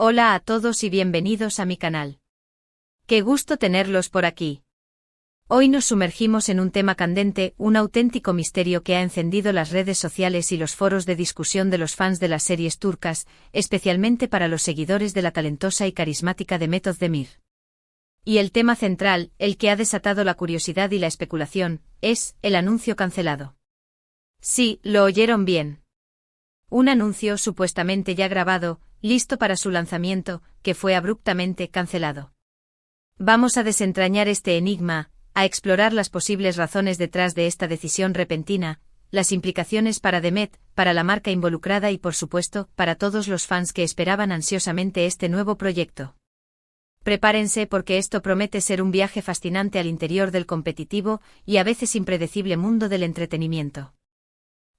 Hola a todos y bienvenidos a mi canal. Qué gusto tenerlos por aquí. Hoy nos sumergimos en un tema candente, un auténtico misterio que ha encendido las redes sociales y los foros de discusión de los fans de las series turcas, especialmente para los seguidores de la talentosa y carismática Demet Özdemir. Y el tema central, el que ha desatado la curiosidad y la especulación, es el anuncio cancelado. Sí, lo oyeron bien. Un anuncio supuestamente ya grabado, listo para su lanzamiento, que fue abruptamente cancelado. Vamos a desentrañar este enigma, a explorar las posibles razones detrás de esta decisión repentina, las implicaciones para Demet, para la marca involucrada y por supuesto, para todos los fans que esperaban ansiosamente este nuevo proyecto. Prepárense porque esto promete ser un viaje fascinante al interior del competitivo y a veces impredecible mundo del entretenimiento.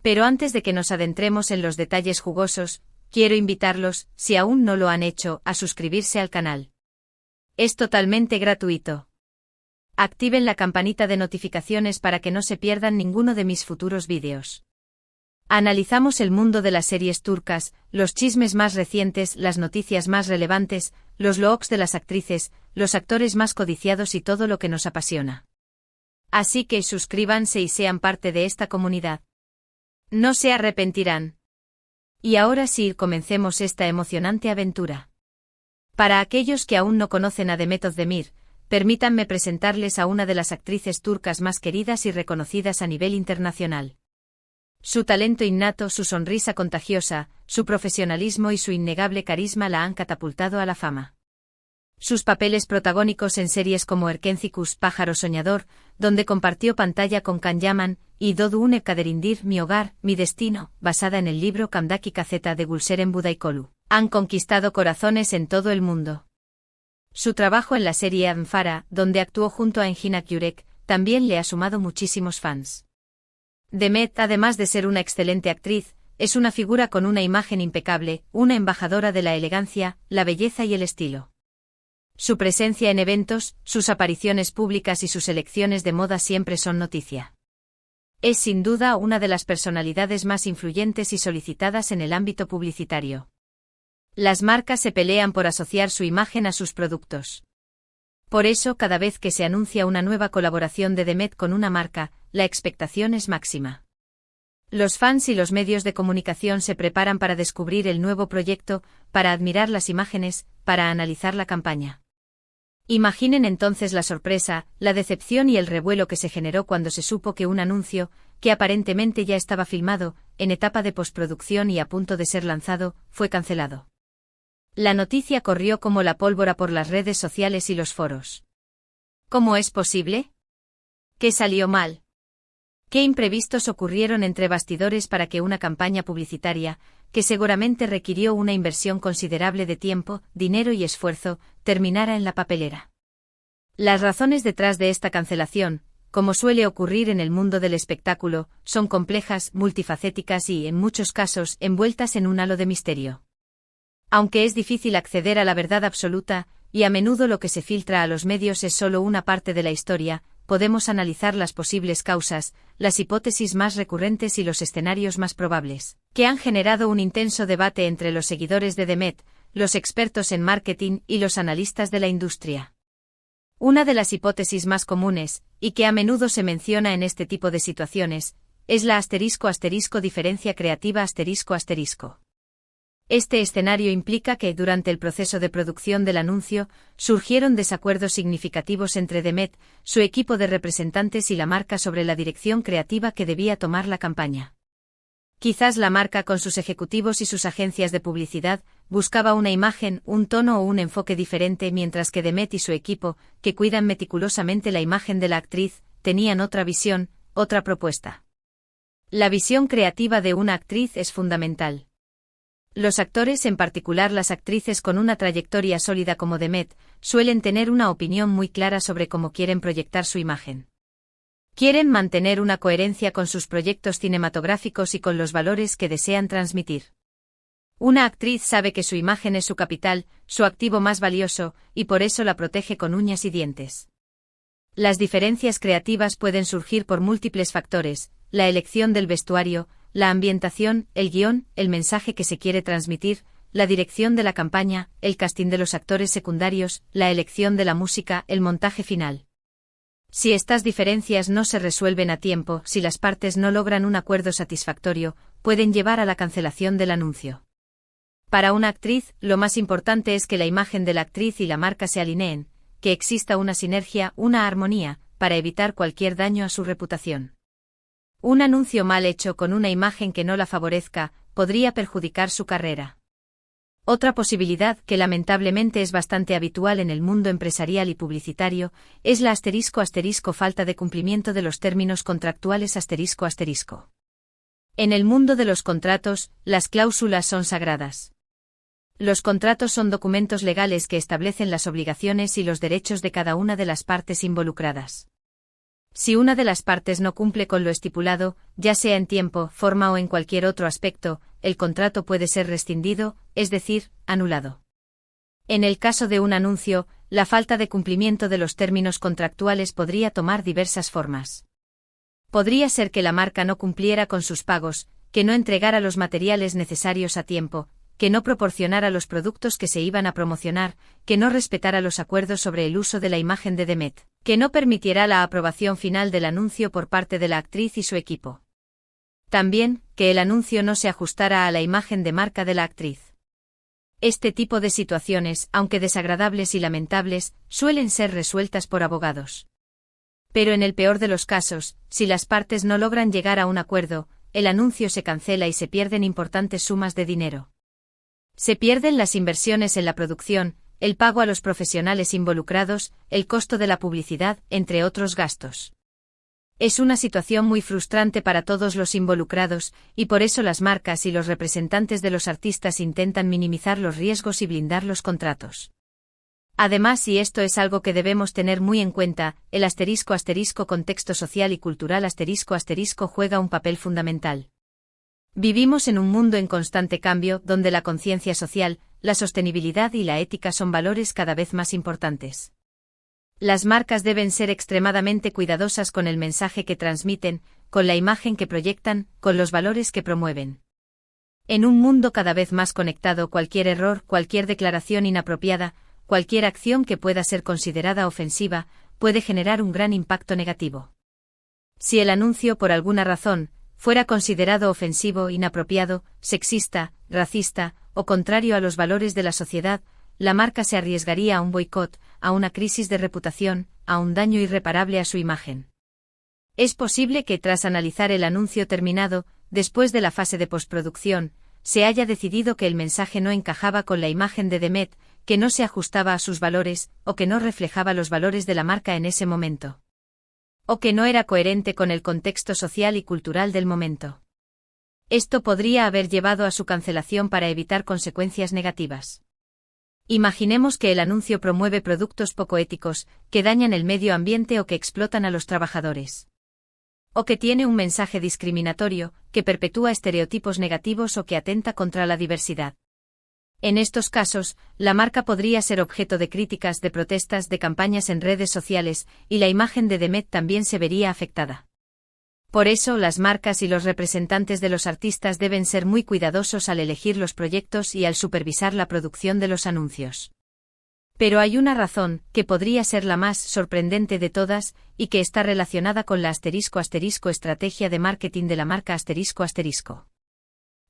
Pero antes de que nos adentremos en los detalles jugosos, quiero invitarlos, si aún no lo han hecho, a suscribirse al canal. Es totalmente gratuito. Activen la campanita de notificaciones para que no se pierdan ninguno de mis futuros vídeos. Analizamos el mundo de las series turcas, los chismes más recientes, las noticias más relevantes, los looks de las actrices, los actores más codiciados y todo lo que nos apasiona. Así que suscríbanse y sean parte de esta comunidad. No se arrepentirán. Y ahora sí, comencemos esta emocionante aventura. Para aquellos que aún no conocen a Demet Özdemir, permítanme presentarles a una de las actrices turcas más queridas y reconocidas a nivel internacional. Su talento innato, su sonrisa contagiosa, su profesionalismo y su innegable carisma la han catapultado a la fama. Sus papeles protagónicos en series como Erkencikus, Pájaro Soñador, donde compartió pantalla con Can Yaman, y Doğduğun Ev Kaderindir, Mi Hogar, Mi Destino, basada en el libro Kamdaki Kazeta de Gülseren Budaykolu, han conquistado corazones en todo el mundo. Su trabajo en la serie Anfara, donde actuó junto a Engin Yürek, también le ha sumado muchísimos fans. Demet, además de ser una excelente actriz, es una figura con una imagen impecable, una embajadora de la elegancia, la belleza y el estilo. Su presencia en eventos, sus apariciones públicas y sus elecciones de moda siempre son noticia. Es sin duda una de las personalidades más influyentes y solicitadas en el ámbito publicitario. Las marcas se pelean por asociar su imagen a sus productos. Por eso, cada vez que se anuncia una nueva colaboración de Demet con una marca, la expectación es máxima. Los fans y los medios de comunicación se preparan para descubrir el nuevo proyecto, para admirar las imágenes, para analizar la campaña. Imaginen entonces la sorpresa, la decepción y el revuelo que se generó cuando se supo que un anuncio, que aparentemente ya estaba filmado, en etapa de postproducción y a punto de ser lanzado, fue cancelado. La noticia corrió como la pólvora por las redes sociales y los foros. ¿Cómo es posible? ¿Qué salió mal? ¿Qué imprevistos ocurrieron entre bastidores para que una campaña publicitaria, que seguramente requirió una inversión considerable de tiempo, dinero y esfuerzo, terminara en la papelera? Las razones detrás de esta cancelación, como suele ocurrir en el mundo del espectáculo, son complejas, multifacéticas y, en muchos casos, envueltas en un halo de misterio. Aunque es difícil acceder a la verdad absoluta, y a menudo lo que se filtra a los medios es solo una parte de la historia, podemos analizar las posibles causas, las hipótesis más recurrentes y los escenarios más probables, que han generado un intenso debate entre los seguidores de Demet, los expertos en marketing y los analistas de la industria. Una de las hipótesis más comunes, y que a menudo se menciona en este tipo de situaciones, es la **diferencia creativa ***. Este escenario implica que, durante el proceso de producción del anuncio, surgieron desacuerdos significativos entre Demet, su equipo de representantes y la marca sobre la dirección creativa que debía tomar la campaña. Quizás la marca, con sus ejecutivos y sus agencias de publicidad, buscaba una imagen, un tono o un enfoque diferente, mientras que Demet y su equipo, que cuidan meticulosamente la imagen de la actriz, tenían otra visión, otra propuesta. La visión creativa de una actriz es fundamental. Los actores, en particular las actrices con una trayectoria sólida como Demet, suelen tener una opinión muy clara sobre cómo quieren proyectar su imagen. Quieren mantener una coherencia con sus proyectos cinematográficos y con los valores que desean transmitir. Una actriz sabe que su imagen es su capital, su activo más valioso, y por eso la protege con uñas y dientes. Las diferencias creativas pueden surgir por múltiples factores: la elección del vestuario, la ambientación, el guión, el mensaje que se quiere transmitir, la dirección de la campaña, el casting de los actores secundarios, la elección de la música, el montaje final. Si estas diferencias no se resuelven a tiempo, si las partes no logran un acuerdo satisfactorio, pueden llevar a la cancelación del anuncio. Para una actriz, lo más importante es que la imagen de la actriz y la marca se alineen, que exista una sinergia, una armonía, para evitar cualquier daño a su reputación. Un anuncio mal hecho con una imagen que no la favorezca, podría perjudicar su carrera. Otra posibilidad, que lamentablemente es bastante habitual en el mundo empresarial y publicitario, es la falta de cumplimiento de los términos contractuales ***. En el mundo de los contratos, las cláusulas son sagradas. Los contratos son documentos legales que establecen las obligaciones y los derechos de cada una de las partes involucradas. Si una de las partes no cumple con lo estipulado, ya sea en tiempo, forma o en cualquier otro aspecto, el contrato puede ser rescindido, es decir, anulado. En el caso de un anuncio, la falta de cumplimiento de los términos contractuales podría tomar diversas formas. Podría ser que la marca no cumpliera con sus pagos, que no entregara los materiales necesarios a tiempo, que no proporcionara los productos que se iban a promocionar, que no respetara los acuerdos sobre el uso de la imagen de Demet, que no permitiera la aprobación final del anuncio por parte de la actriz y su equipo. También, que el anuncio no se ajustara a la imagen de marca de la actriz. Este tipo de situaciones, aunque desagradables y lamentables, suelen ser resueltas por abogados. Pero en el peor de los casos, si las partes no logran llegar a un acuerdo, el anuncio se cancela y se pierden importantes sumas de dinero. Se pierden las inversiones en la producción, el pago a los profesionales involucrados, el costo de la publicidad, entre otros gastos. Es una situación muy frustrante para todos los involucrados, y por eso las marcas y los representantes de los artistas intentan minimizar los riesgos y blindar los contratos. Además, y esto es algo que debemos tener muy en cuenta, el *** contexto social y cultural *** juega un papel fundamental. Vivimos en un mundo en constante cambio, donde la conciencia social, la sostenibilidad y la ética son valores cada vez más importantes. Las marcas deben ser extremadamente cuidadosas con el mensaje que transmiten, con la imagen que proyectan, con los valores que promueven. En un mundo cada vez más conectado, cualquier error, cualquier declaración inapropiada, cualquier acción que pueda ser considerada ofensiva, puede generar un gran impacto negativo. Si el anuncio, por alguna razón, fuera considerado ofensivo, inapropiado, sexista, racista, o contrario a los valores de la sociedad, la marca se arriesgaría a un boicot, a una crisis de reputación, a un daño irreparable a su imagen. Es posible que tras analizar el anuncio terminado, después de la fase de postproducción, se haya decidido que el mensaje no encajaba con la imagen de Demet, que no se ajustaba a sus valores, o que no reflejaba los valores de la marca en ese momento. O que no era coherente con el contexto social y cultural del momento. Esto podría haber llevado a su cancelación para evitar consecuencias negativas. Imaginemos que el anuncio promueve productos poco éticos, que dañan el medio ambiente o que explotan a los trabajadores. O que tiene un mensaje discriminatorio, que perpetúa estereotipos negativos o que atenta contra la diversidad. En estos casos, la marca podría ser objeto de críticas, de protestas, de campañas en redes sociales, y la imagen de Demet también se vería afectada. Por eso, las marcas y los representantes de los artistas deben ser muy cuidadosos al elegir los proyectos y al supervisar la producción de los anuncios. Pero hay una razón, que podría ser la más sorprendente de todas, y que está relacionada con la *** estrategia de marketing de la marca ***.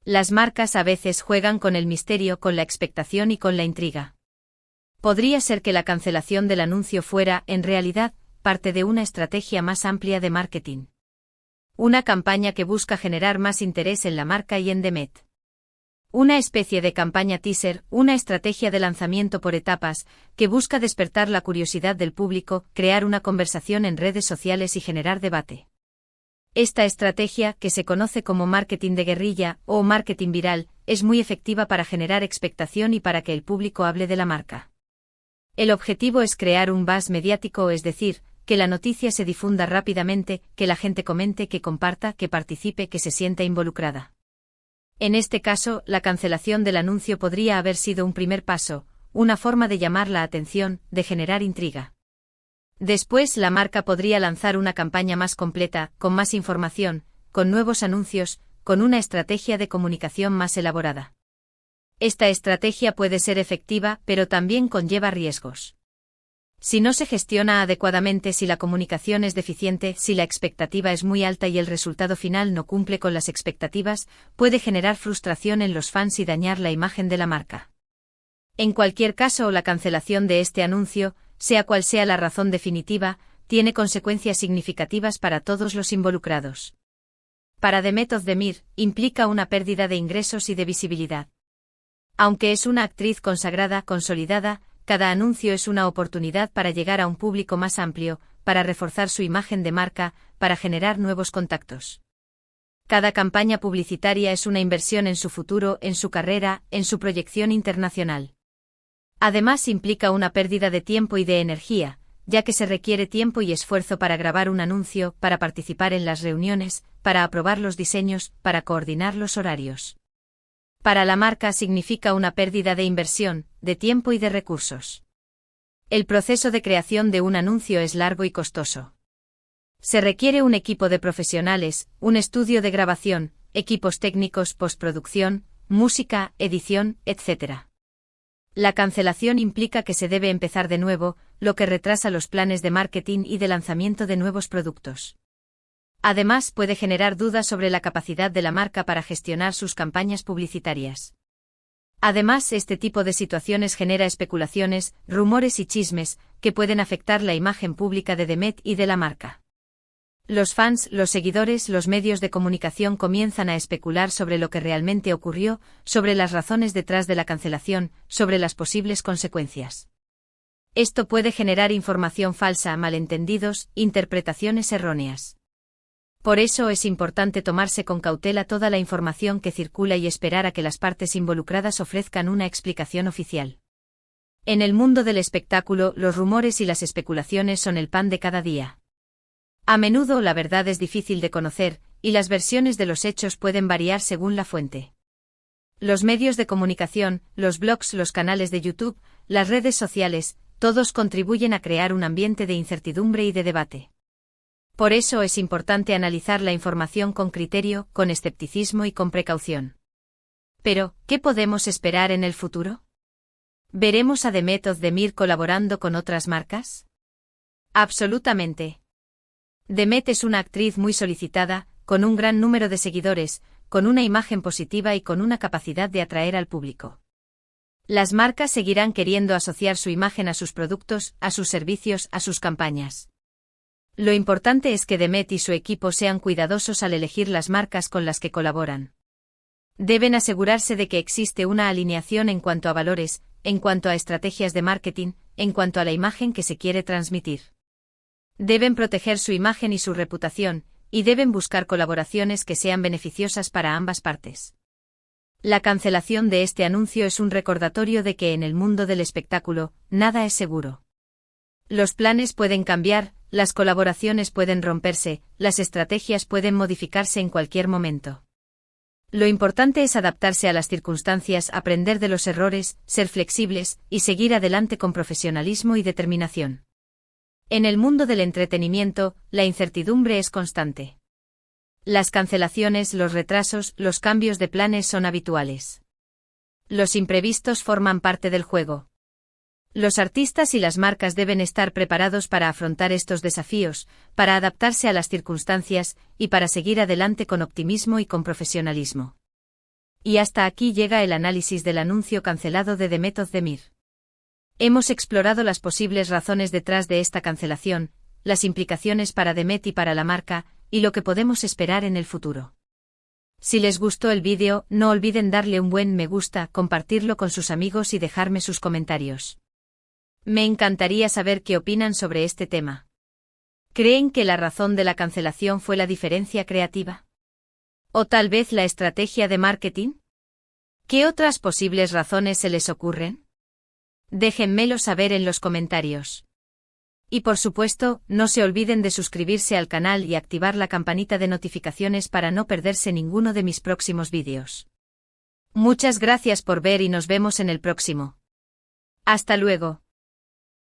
Las marcas a veces juegan con el misterio, con la expectación y con la intriga. Podría ser que la cancelación del anuncio fuera, en realidad, parte de una estrategia más amplia de marketing. Una campaña que busca generar más interés en la marca y en Demet. Una especie de campaña teaser, una estrategia de lanzamiento por etapas, que busca despertar la curiosidad del público, crear una conversación en redes sociales y generar debate. Esta estrategia, que se conoce como marketing de guerrilla o marketing viral, es muy efectiva para generar expectación y para que el público hable de la marca. El objetivo es crear un buzz mediático, es decir, que la noticia se difunda rápidamente, que la gente comente, que comparta, que participe, que se sienta involucrada. En este caso, la cancelación del anuncio podría haber sido un primer paso, una forma de llamar la atención, de generar intriga. Después, la marca podría lanzar una campaña más completa, con más información, con nuevos anuncios, con una estrategia de comunicación más elaborada. Esta estrategia puede ser efectiva, pero también conlleva riesgos. Si no se gestiona adecuadamente, si la comunicación es deficiente, si la expectativa es muy alta y el resultado final no cumple con las expectativas, puede generar frustración en los fans y dañar la imagen de la marca. En cualquier caso, la cancelación de este anuncio, sea cual sea la razón definitiva, tiene consecuencias significativas para todos los involucrados. Para Demet Özdemir, implica una pérdida de ingresos y de visibilidad. Aunque es una actriz consagrada, consolidada, cada anuncio es una oportunidad para llegar a un público más amplio, para reforzar su imagen de marca, para generar nuevos contactos. Cada campaña publicitaria es una inversión en su futuro, en su carrera, en su proyección internacional. Además, implica una pérdida de tiempo y de energía, ya que se requiere tiempo y esfuerzo para grabar un anuncio, para participar en las reuniones, para aprobar los diseños, para coordinar los horarios. Para la marca significa una pérdida de inversión, de tiempo y de recursos. El proceso de creación de un anuncio es largo y costoso. Se requiere un equipo de profesionales, un estudio de grabación, equipos técnicos, postproducción, música, edición, etc. La cancelación implica que se debe empezar de nuevo, lo que retrasa los planes de marketing y de lanzamiento de nuevos productos. Además, puede generar dudas sobre la capacidad de la marca para gestionar sus campañas publicitarias. Además, este tipo de situaciones genera especulaciones, rumores y chismes, que pueden afectar la imagen pública de Demet y de la marca. Los fans, los seguidores, los medios de comunicación comienzan a especular sobre lo que realmente ocurrió, sobre las razones detrás de la cancelación, sobre las posibles consecuencias. Esto puede generar información falsa, malentendidos, interpretaciones erróneas. Por eso es importante tomarse con cautela toda la información que circula y esperar a que las partes involucradas ofrezcan una explicación oficial. En el mundo del espectáculo, los rumores y las especulaciones son el pan de cada día. A menudo la verdad es difícil de conocer, y las versiones de los hechos pueden variar según la fuente. Los medios de comunicación, los blogs, los canales de YouTube, las redes sociales, todos contribuyen a crear un ambiente de incertidumbre y de debate. Por eso es importante analizar la información con criterio, con escepticismo y con precaución. Pero, ¿qué podemos esperar en el futuro? ¿Veremos a Demet Özdemir colaborando con otras marcas? Absolutamente. Demet es una actriz muy solicitada, con un gran número de seguidores, con una imagen positiva y con una capacidad de atraer al público. Las marcas seguirán queriendo asociar su imagen a sus productos, a sus servicios, a sus campañas. Lo importante es que Demet y su equipo sean cuidadosos al elegir las marcas con las que colaboran. Deben asegurarse de que existe una alineación en cuanto a valores, en cuanto a estrategias de marketing, en cuanto a la imagen que se quiere transmitir. Deben proteger su imagen y su reputación, y deben buscar colaboraciones que sean beneficiosas para ambas partes. La cancelación de este anuncio es un recordatorio de que en el mundo del espectáculo, nada es seguro. Los planes pueden cambiar, las colaboraciones pueden romperse, las estrategias pueden modificarse en cualquier momento. Lo importante es adaptarse a las circunstancias, aprender de los errores, ser flexibles, y seguir adelante con profesionalismo y determinación. En el mundo del entretenimiento, la incertidumbre es constante. Las cancelaciones, los retrasos, los cambios de planes son habituales. Los imprevistos forman parte del juego. Los artistas y las marcas deben estar preparados para afrontar estos desafíos, para adaptarse a las circunstancias, y para seguir adelante con optimismo y con profesionalismo. Y hasta aquí llega el análisis del anuncio cancelado de Demet Özdemir. Hemos explorado las posibles razones detrás de esta cancelación, las implicaciones para Demet y para la marca, y lo que podemos esperar en el futuro. Si les gustó el vídeo, no olviden darle un buen me gusta, compartirlo con sus amigos y dejarme sus comentarios. Me encantaría saber qué opinan sobre este tema. ¿Creen que la razón de la cancelación fue la diferencia creativa? ¿O tal vez la estrategia de marketing? ¿Qué otras posibles razones se les ocurren? Déjenmelo saber en los comentarios. Y por supuesto, no se olviden de suscribirse al canal y activar la campanita de notificaciones para no perderse ninguno de mis próximos vídeos. Muchas gracias por ver y nos vemos en el próximo. Hasta luego.